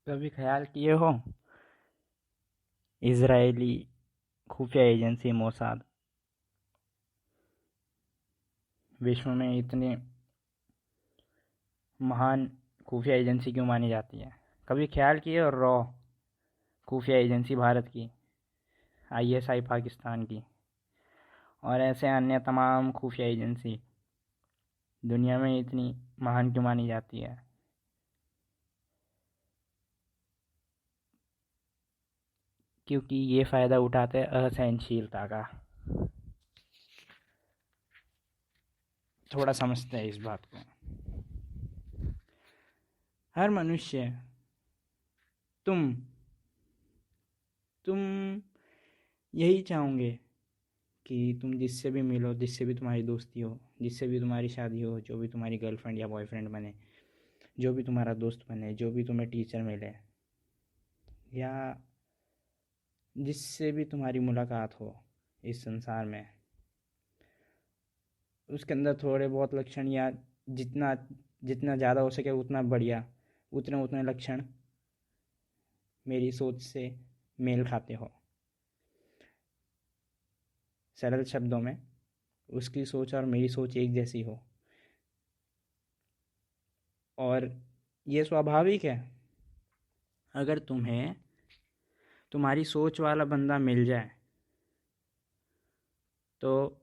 कभी ख्याल किए हो इजरायली खुफिया एजेंसी मोसाद विश्व में इतनी महान खुफिया एजेंसी क्यों मानी जाती है? कभी ख्याल किए हो रॉ खुफिया एजेंसी भारत की, आईएसआई पाकिस्तान की और ऐसे अन्य तमाम खुफिया एजेंसी दुनिया में इतनी महान क्यों मानी जाती है? क्योंकि ये फ़ायदा उठाते हैं असहनशीलता का। थोड़ा समझते हैं इस बात को। हर मनुष्य, तुम तुम यही चाहोगे कि तुम जिससे भी मिलो, जिससे भी तुम्हारी दोस्ती हो, जिससे भी तुम्हारी शादी हो, जो भी तुम्हारी गर्लफ्रेंड या बॉयफ्रेंड बने, जो भी तुम्हारा दोस्त बने, जो भी तुम्हें टीचर मिले, या जिससे भी तुम्हारी मुलाकात हो इस संसार में, उसके अंदर थोड़े बहुत लक्षण या जितना जितना ज़्यादा हो सके उतना बढ़िया, उतने उतने लक्षण मेरी सोच से मेल खाते हो। सरल शब्दों में, उसकी सोच और मेरी सोच एक जैसी हो। और ये स्वाभाविक है। अगर तुम्हें तुम्हारी सोच वाला बंदा मिल जाए तो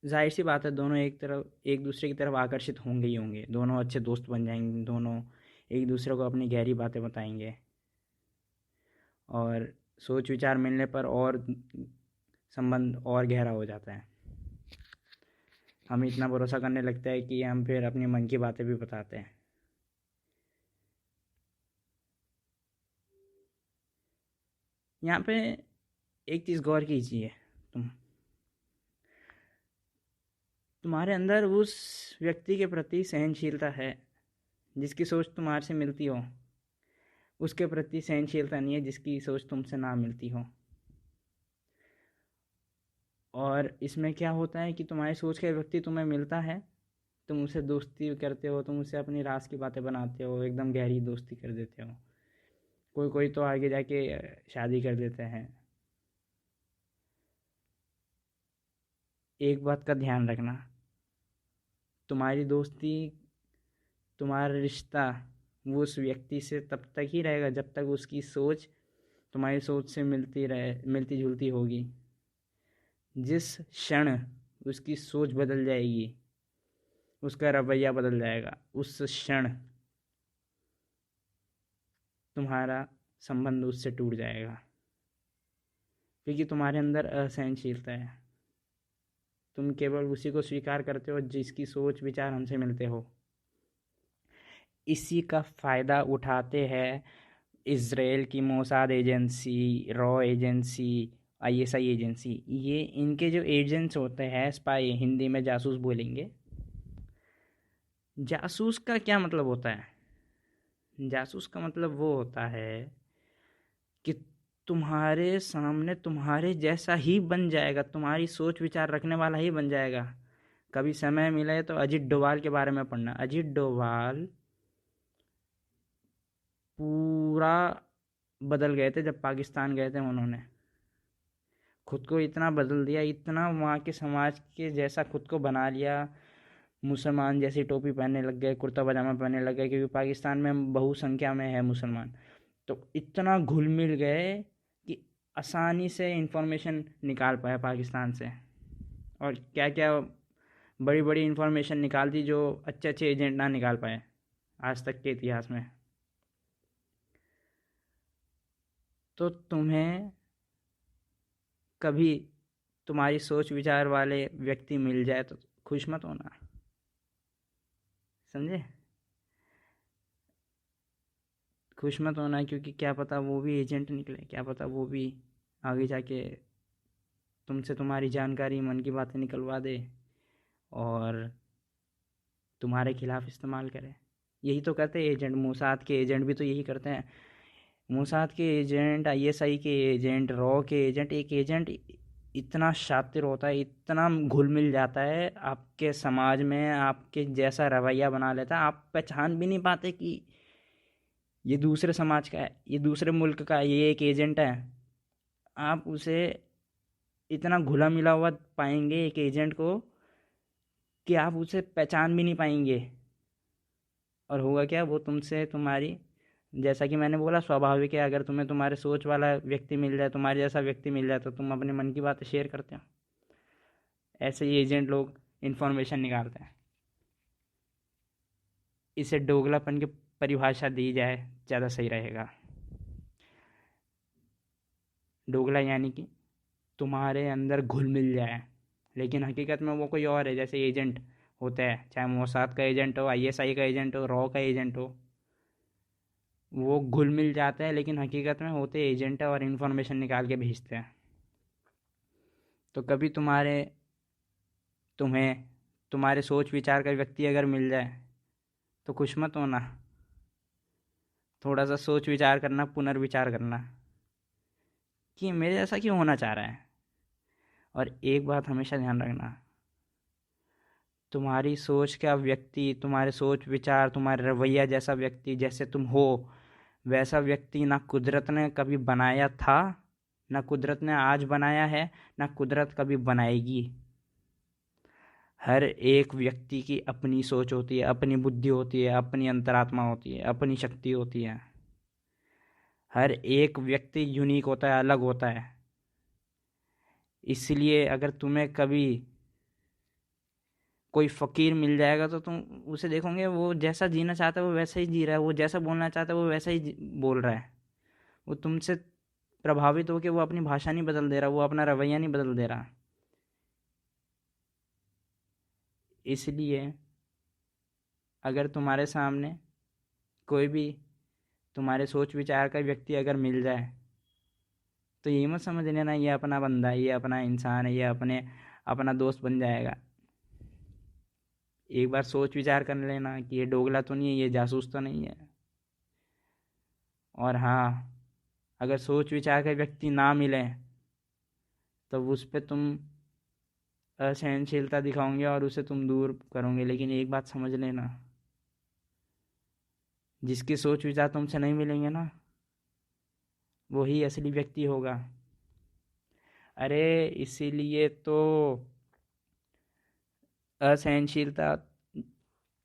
जाहिर सी बात है, दोनों एक दूसरे की तरफ आकर्षित होंगे ही होंगे। दोनों अच्छे दोस्त बन जाएंगे, दोनों एक दूसरे को अपनी गहरी बातें बताएंगे और सोच विचार मिलने पर और संबंध और गहरा हो जाता है। हम इतना भरोसा करने लगते हैं कि हम फिर अपनी मन की बातें भी बताते हैं। यहाँ पे एक चीज़ गौर कीजिए, तुम्हारे अंदर उस व्यक्ति के प्रति सहनशीलता है जिसकी सोच तुम्हारे से मिलती हो। उसके प्रति सहनशीलता नहीं है जिसकी सोच तुमसे ना मिलती हो। और इसमें क्या होता है कि तुम्हारी सोच का व्यक्ति तुम्हें मिलता है, तुम उससे दोस्ती करते हो, तुम उससे अपनी राज की बातें बनाते हो, एकदम गहरी दोस्ती कर देते हो। कोई कोई तो आगे जाके शादी कर देते हैं। एक बात का ध्यान रखना, तुम्हारी दोस्ती, तुम्हारा रिश्ता वो उस व्यक्ति से तब तक ही रहेगा जब तक उसकी सोच तुम्हारी सोच से मिलती जुलती होगी। जिस क्षण उसकी सोच बदल जाएगी, उसका रवैया बदल जाएगा, उस क्षण तुम्हारा संबंध उससे टूट जाएगा। क्योंकि तुम्हारे अंदर असहनशीलता है। तुम केवल उसी को स्वीकार करते हो जिसकी सोच विचार हमसे मिलते हो। इसी का फ़ायदा उठाते हैं इसराइल की Mossad agency, raw agency, ISI agency. ये इनके जो एजेंट्स होते हैं, स्पाई, हिंदी में जासूस बोलेंगे। जासूस का क्या मतलब होता है? जासूस का मतलब वो होता है कि तुम्हारे सामने तुम्हारे जैसा ही बन जाएगा, तुम्हारी सोच विचार रखने वाला ही बन जाएगा। कभी समय मिले तो अजीत डोभाल के बारे में पढ़ना। अजीत डोभाल पूरा बदल गए थे जब पाकिस्तान गए थे। उन्होंने खुद को इतना बदल दिया, इतना वहाँ के समाज के जैसा खुद को बना लिया। मुसलमान जैसी टोपी पहनने लग गए, कुर्ता पजामा पहनने लग गए, क्योंकि पाकिस्तान में बहुसंख्या में है मुसलमान। तो इतना घुल मिल गए कि आसानी से इंफॉर्मेशन निकाल पाए पाकिस्तान से। और क्या क्या बड़ी बड़ी इंफॉर्मेशन निकाल दी जो अच्छे अच्छे एजेंट ना निकाल पाए आज तक के इतिहास में। तो तुम्हें कभी तुम्हारी सोच विचार वाले व्यक्ति मिल जाए तो खुश मत होना। समझे? खुश मत होना, क्योंकि क्या पता वो भी एजेंट निकले, क्या पता वो भी आगे जाके तुमसे तुम्हारी जानकारी, मन की बातें निकलवा दे और तुम्हारे खिलाफ इस्तेमाल करे। यही तो करते हैं एजेंट। मोसाद के एजेंट भी तो यही करते हैं। मोसाद के एजेंट, आईएसआई के एजेंट, रॉ के एजेंट, एक एजेंट इतना शातिर होता है, इतना घुल मिल जाता है आपके समाज में, आपके जैसा रवैया बना लेता है, आप पहचान भी नहीं पाते कि ये दूसरे समाज का है, ये दूसरे मुल्क का है, ये एक एजेंट है। आप उसे इतना घुला मिला हुआ पाएंगे एक एजेंट को कि आप उसे पहचान भी नहीं पाएंगे। और होगा क्या, वो तुमसे तुम्हारी, जैसा कि मैंने बोला, स्वाभाविक है, अगर तुम्हें तुम्हारे सोच वाला व्यक्ति मिल जाए, तुम्हारे जैसा व्यक्ति मिल जाए, तो तुम अपने मन की बातें शेयर करते हो। ऐसे ही एजेंट लोग इन्फॉर्मेशन निकालते हैं। इसे दोगलापन की परिभाषा दी जाए ज़्यादा सही रहेगा। दोगला यानी कि तुम्हारे अंदर घुल मिल जाए, लेकिन हकीकत में वो कोई और है। जैसे एजेंट होता है, चाहे मोसाद का एजेंट हो, आईएसआई का एजेंट हो, रॉ का एजेंट हो, वो घुल मिल जाता है, लेकिन हकीकत में होते एजेंट है और इन्फॉर्मेशन निकाल के भेजते हैं। तो कभी तुम्हें तुम्हारे सोच विचार का व्यक्ति अगर मिल जाए तो खुश मत होना। थोड़ा सा सोच विचार करना, पुनर्विचार करना कि मेरे जैसा क्यों होना चाह रहा है। और एक बात हमेशा ध्यान रखना, तुम्हारी सोच का व्यक्ति, तुम्हारे सोच विचार, तुम्हारे रवैया जैसा व्यक्ति, जैसे तुम हो वैसा व्यक्ति ना कुदरत ने कभी बनाया था, ना कुदरत ने आज बनाया है, ना कुदरत कभी बनाएगी। हर एक व्यक्ति की अपनी सोच होती है, अपनी बुद्धि होती है, अपनी अंतरात्मा होती है, अपनी शक्ति होती है। हर एक व्यक्ति यूनिक होता है, अलग होता है। इसलिए अगर तुम्हें कभी कोई फ़कीर मिल जाएगा तो तुम उसे देखोगे, वो जैसा जीना चाहता है वो वैसा ही जी रहा है, वो जैसा बोलना चाहता है वो वैसा ही बोल रहा है। वो तुमसे प्रभावित होकर वो अपनी भाषा नहीं बदल दे रहा, वो अपना रवैया नहीं बदल दे रहा। इसलिए अगर तुम्हारे सामने कोई भी तुम्हारे सोच विचार का व्यक्ति अगर मिल जाए तो ये मत समझ लेना ये अपना बंदा है, ये अपना इंसान है, ये अपना दोस्त बन जाएगा। एक बार सोच विचार कर लेना कि ये दोगला तो नहीं है, ये जासूस तो नहीं है। और हाँ, अगर सोच विचार के व्यक्ति ना मिले तो उस पर तुम असहनशीलता दिखाओगे और उसे तुम दूर करोगे। लेकिन एक बात समझ लेना, जिसकी सोच विचार तुमसे नहीं मिलेंगे ना, वही असली व्यक्ति होगा। अरे इसीलिए तो असहनशीलता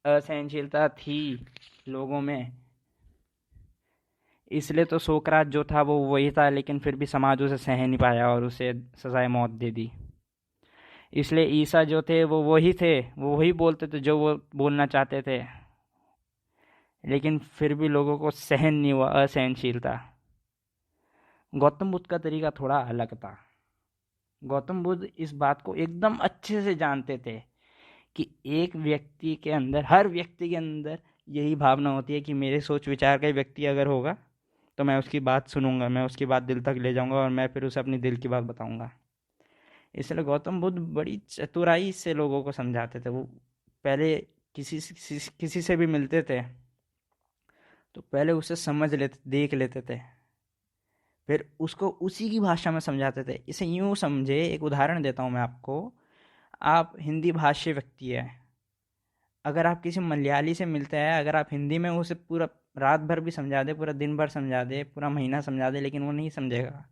असहनशीलता थी लोगों में। इसलिए तो सोकरात जो था वो वही था, लेकिन फिर भी समाज उसे सह नहीं पाया और उसे सजाए मौत दे दी। इसलिए ईसा जो थे वो वही थे, वो वही बोलते थे जो वो बोलना चाहते थे, लेकिन फिर भी लोगों को सहन नहीं हुआ, असहनशीलता। गौतम बुद्ध का तरीका थोड़ा अलग था। गौतम बुद्ध इस बात को एकदम अच्छे से जानते थे कि एक व्यक्ति के अंदर, हर व्यक्ति के अंदर यही भावना होती है कि मेरे सोच विचार का व्यक्ति अगर होगा तो मैं उसकी बात सुनूंगा, मैं उसकी बात दिल तक ले जाऊंगा और मैं फिर उसे अपनी दिल की बात बताऊंगा। इसलिए गौतम बुद्ध बड़ी चतुराई से लोगों को समझाते थे। वो पहले किसी से भी मिलते थे तो पहले उसे समझ लेते, देख लेते थे, फिर उसको उसी की भाषा में समझाते थे। इसे यूं समझे, एक उदाहरण देता हूँ मैं आपको। आप हिंदी भाषी व्यक्ति है, अगर आप किसी मलयाली से मिलते हैं, अगर आप हिंदी में उसे पूरा रात भर भी समझा दे, पूरा दिन भर समझा दे, पूरा महीना समझा दे, लेकिन वो नहीं समझेगा।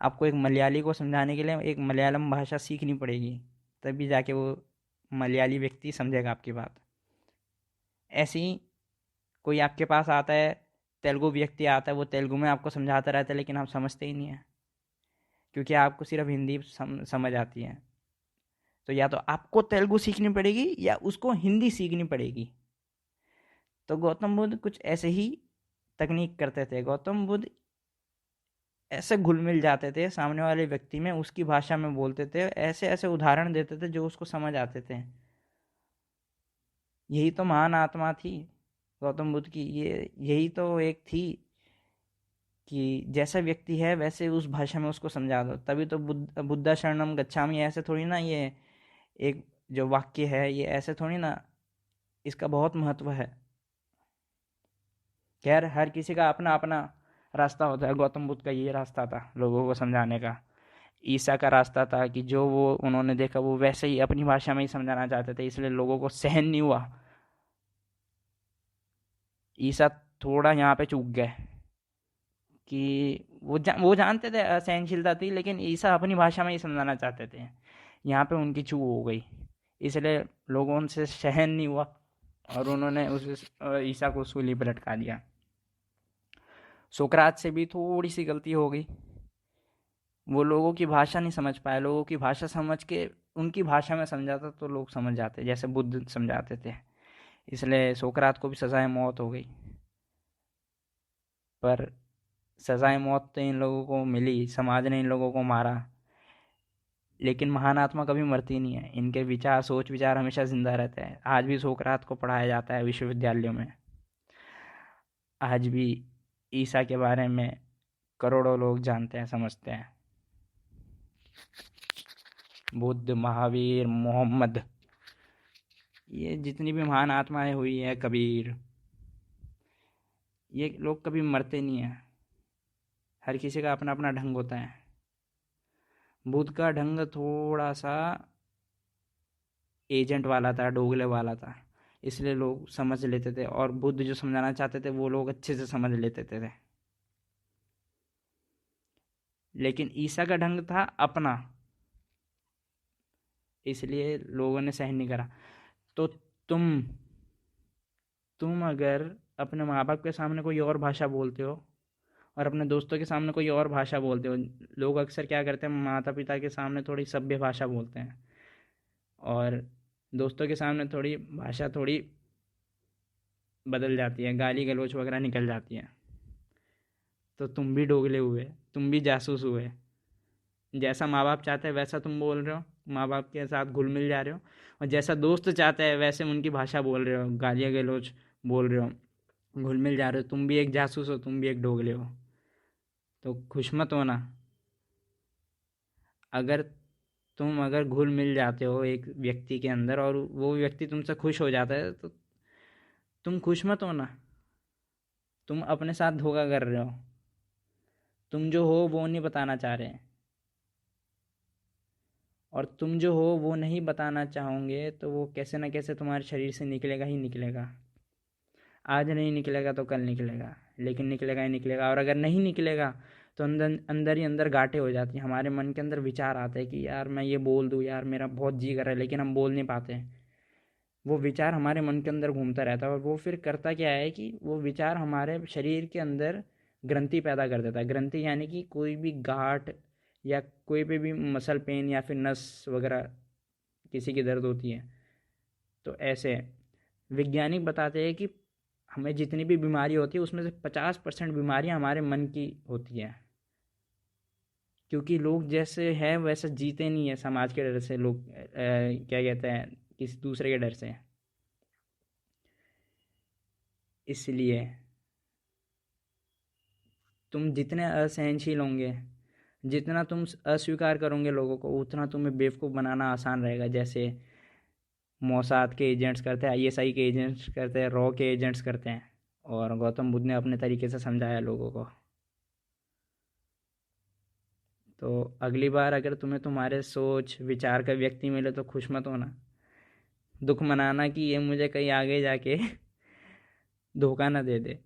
आपको एक मलयाली को समझाने के लिए एक मलयालम भाषा सीखनी पड़ेगी, तभी जाके वो मलयाली व्यक्ति समझेगा आपकी बात। ऐसे ही कोई आपके पास आता है, तेलुगु व्यक्ति आता है, वो तेलुगु में आपको समझाता रहता है, लेकिन आप समझते ही नहीं है, क्योंकि आपको सिर्फ हिंदी समझ आती है। तो या तो आपको तेलुगु सीखनी पड़ेगी या उसको हिंदी सीखनी पड़ेगी। तो गौतम बुद्ध कुछ ऐसे ही तकनीक करते थे। गौतम बुद्ध ऐसे घुल मिल जाते थे सामने वाले व्यक्ति में, उसकी भाषा में बोलते थे, ऐसे ऐसे उदाहरण देते थे जो उसको समझ आते थे। यही तो महान आत्मा थी गौतम बुद्ध की, ये यही तो एक थी कि जैसा व्यक्ति है वैसे उस भाषा में उसको समझा दो। तभी तो बुद्धा शरणम गच्छामि ऐसे थोड़ी ना, ये एक जो वाक्य है ये ऐसे थोड़ी ना, इसका बहुत महत्व है। खैर, हर किसी का अपना अपना रास्ता होता है। गौतम बुद्ध का ये रास्ता था लोगों को समझाने का। ईसा का रास्ता था कि जो वो उन्होंने देखा वो वैसे ही अपनी भाषा में ही समझाना चाहते थे, इसलिए लोगों को सहन नहीं हुआ। ईसा थोड़ा यहाँ पे चूक गए कि वो जानते थे असहनशीलता थी, लेकिन ईसा अपनी भाषा में ही समझाना चाहते थे। यहाँ पे उनकी चूक हो गई, इसलिए लोगों से सहन नहीं हुआ और उन्होंने उस ईसा को सूली पर लटका दिया। सोकरात से भी थोड़ी सी गलती हो गई, वो लोगों की भाषा नहीं समझ पाए। लोगों की भाषा समझ के उनकी भाषा में समझाता तो लोग समझ जाते, जैसे बुद्ध समझाते थे। इसलिए सोकरात को भी सजाए मौत हो गई। पर सजाए मौत तो इन लोगों को मिली, समाज ने इन लोगों को मारा, लेकिन महान आत्मा कभी मरती नहीं है। इनके विचार, सोच विचार हमेशा जिंदा रहते हैं। आज भी सोकरात को पढ़ाया जाता है विश्वविद्यालयों में। आज भी ईसा के बारे में करोड़ों लोग जानते हैं, समझते हैं। बुद्ध, महावीर, मोहम्मद, ये जितनी भी महान आत्माएं हुई है, कबीर, ये लोग कभी मरते नहीं हैं। हर किसी का अपना अपना ढंग होता है। बुद्ध का ढंग थोड़ा सा एजेंट वाला था, डोगले वाला था, इसलिए लोग समझ लेते थे, और बुद्ध जो समझाना चाहते थे वो लोग अच्छे से समझ लेते थे। लेकिन ईसा का ढंग था अपना, इसलिए लोगों ने सहन नहीं करा। तो तुम अगर अपने माँ बाप के सामने कोई और भाषा बोलते हो और अपने दोस्तों के सामने कोई और भाषा बोलते हो, लोग अक्सर क्या करते हैं, माता पिता के सामने थोड़ी सभ्य भाषा बोलते हैं और दोस्तों के सामने थोड़ी भाषा थोड़ी बदल जाती है, गाली गलौज वगैरह निकल जाती है। तो तुम भी डोगले हुए, तुम भी जासूस हुए। जैसा माँ बाप चाहते हैं वैसा तुम बोल रहे हो, माँ बाप के साथ घुल मिल जा रहे हो, और जैसा दोस्त चाहते हैं वैसे उनकी भाषा बोल रहे हो, गालियाँ गलौज बोल रहे हो, घुल मिल जा रहे हो। तुम भी एक जासूस हो, तुम भी एक डोगले हो। तो खुश मत होना। अगर अगर घुल मिल जाते हो एक व्यक्ति के अंदर और वो व्यक्ति तुमसे खुश हो जाता है, तो तुम खुश मत होना। तुम अपने साथ धोखा कर रहे हो। तुम जो हो वो नहीं बताना चाह रहे हैं, और तुम जो हो वो नहीं बताना चाहोगे तो वो कैसे ना कैसे तुम्हारे शरीर से निकलेगा ही निकलेगा। आज नहीं निकलेगा तो कल निकलेगा, लेकिन निकलेगा ही निकलेगा। और अगर नहीं निकलेगा तो अंदर अंदर ही अंदर गांठें हो जाती हैं। हमारे मन के अंदर विचार आते हैं कि यार मैं ये बोल दूँ, यार मेरा बहुत जी कर रहा है, लेकिन हम बोल नहीं पाते। वो विचार हमारे मन के अंदर घूमता रहता है, और वो फिर करता क्या है कि वो विचार हमारे शरीर के अंदर ग्रंथि पैदा कर देता है। ग्रंथि यानी कि कोई भी गांठ या कोई भी मसल पेन या फिर नस वगैरह किसी की दर्द होती है, तो ऐसे वैज्ञानिक बताते हैं कि हमें जितनी भी बीमारी होती है उसमें से 50% बीमारियां हमारे मन की होती हैं। क्योंकि लोग जैसे हैं वैसे जीते नहीं है, समाज के डर से। लोग क्या कहते हैं, किसी दूसरे के डर से। इसलिए तुम जितने असहनशील होंगे, जितना तुम अस्वीकार करोगे लोगों को, उतना तुम्हें बेवकूफ़ बनाना आसान रहेगा। जैसे मोसाद के एजेंट्स करते हैं, आईएसआई के एजेंट्स करते हैं, रॉ के एजेंट्स करते हैं, और गौतम बुद्ध ने अपने तरीके से समझाया लोगों को। तो अगली बार अगर तुम्हें तुम्हारे सोच विचार का व्यक्ति मिले तो खुश मत होना, दुख मनाना कि ये मुझे कहीं आगे जाके धोखा ना दे दे।